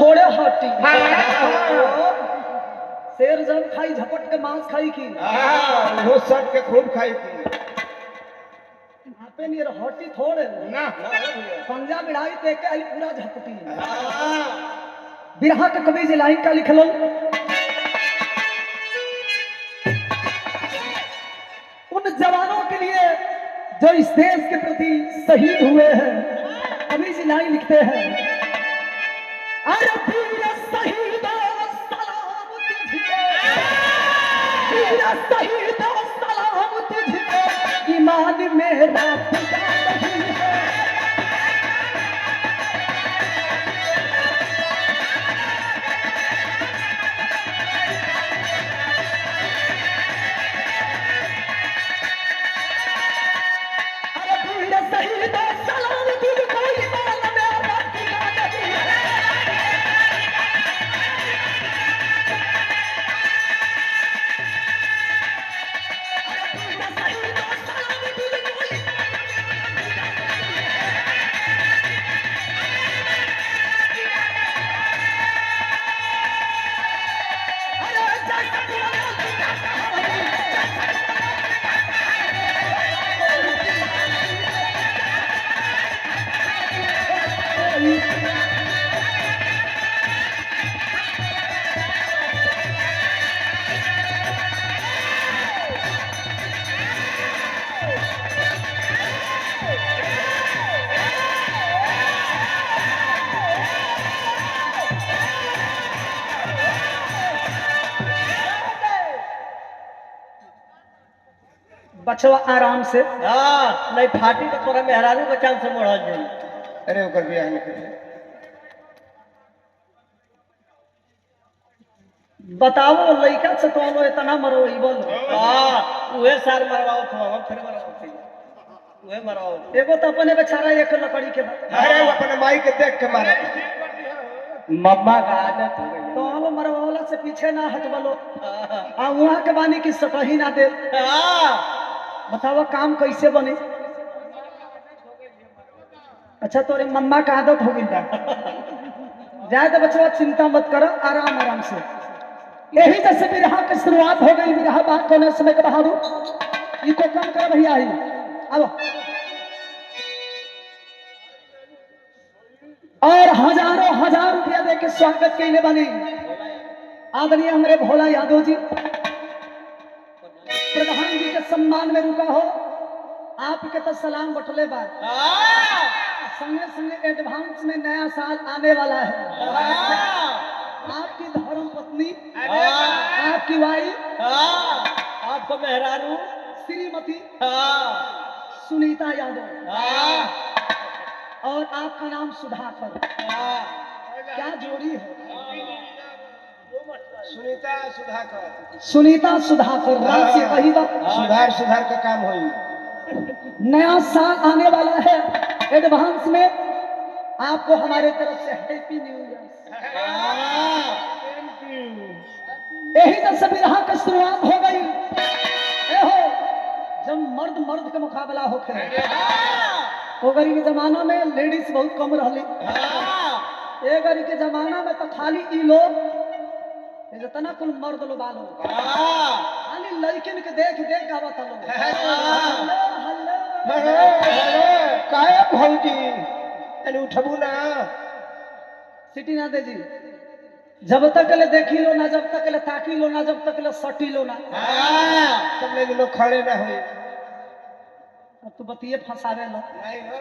थोड़े हटी शेर जब खाई झपट के मांस खाई की वो सब के खूब खाई थी आपे नहीं हटी थोड़े ना पंजा बिढ़ाई ते के आई पूरा झपटी बिरहा के कवि जी लाइन का लिखलो उन जवानों के लिए जो इस देश के प्रति शहीद हुए हैं कवि जी लाइन लिखते हैं अरे वीर शहीदों सलाम तुझे वीर शहीदों सलाम तुझे ईमान मेरा खुदा नहीं है अरे वीर शहीदों सलाम तुझको ईमान मेरा खुदा नहीं है बचवा आराम से नहीं फाटी तो तोरा मेहरारू के चांद से मोड़ जाई अरे ओकर बियाह नहीं करे बताओ लड़का से तो इतना मरो बोलो उहे सार मरवाओ तो हम फिर मरवाओ थे उहे मरवाओ एगो तो अपने बेचारा एक लकड़ी के अरे वो अपने माई के देख के मारा मम्मा का आदत हो गई तो हम मरवाला से पीछे ना हट बोलो आ वहां के बानी की सटही ना दे बताओ काम कैसे बने अच्छा तोरे मम्मा का आदत हो गई बा जाए तो बचवा चिंता मत करो आराम आराम से यही जैसे विरहा की शुरुआत हो गई विरहा बात होने समय के बहादुर इको कम कर भैया ही अब और हजारों हजार रुपया दे के स्वागत के लिए बनी आदरणीय हमारे भोला यादव जी प्रधान जी के सम्मान में रुका हो आपके तो सलाम बटले बाद संगे संगे एडवांस में नया साल आने वाला है आपकी धर्म पत्नी आपकी वाइफ आपको मेहरारू श्रीमती सुनीता यादव और आपका नाम सुधाकर क्या जोड़ी है सुनीता सुधाकर सुनीता सुधाकर रात से कही बात सुधार सुधार का काम होई नया साल आने वाला है एडवांस में आपको हमारे तरफ से हैप्पी न्यू ईयर यही तो सब विरहा की शुरुआत हो गई ए हो जब मर्द मर्द के मुकाबला होके वो गरी के जमाना में लेडीज बहुत कम रहली ए गरी के जमाना में तो खाली ई लोग जितना कुल मर्द लो बालो खाली लड़किन के देख देख गावत लो काहे भौजी अरे उठबू ना सिटी ना दे जी जब तक ले देखी लो ना जब तक ले ताकी लो ना जब तक ले सटी लो ना सब लोग खड़े ना हुए तू बतिए फंसावे लो नहीं हो